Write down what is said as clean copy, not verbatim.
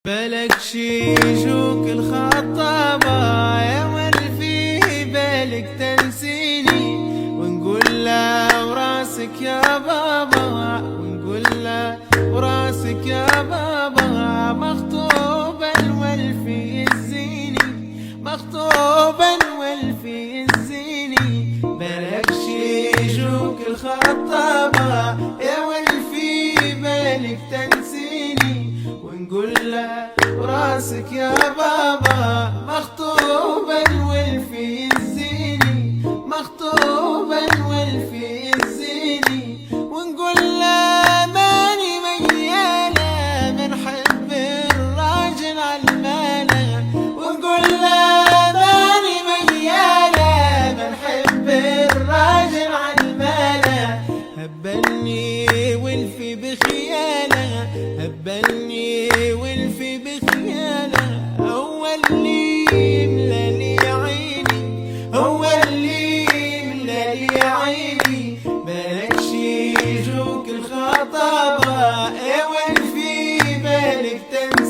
بالك شيشوك الخطابة يا من في بالك تنسيني، ونقول له وراسك يا بابا، ونقول له وراسك يا بابا، مخطوبا والفي الزيني، مخطوبا والفي الزيني. بالك شيشوك الخطابة يا من في بالك تنسيني، ونقول له وراسك يا بابا، مخطوبا والفي الزيني، مخطوبا والفي الزيني. ونقول له ماني ميالة من حب الراجل عالمالة، ونقول له ماني ميالة من حب الراجل عالمالة. هبلني والفي بخيالة، هبلني والفي بخيالة، هو اللي يملى لي عيني، هو اللي يملى لي عيني. بالك شيشوك الخطابة يا والفي بالك تنسى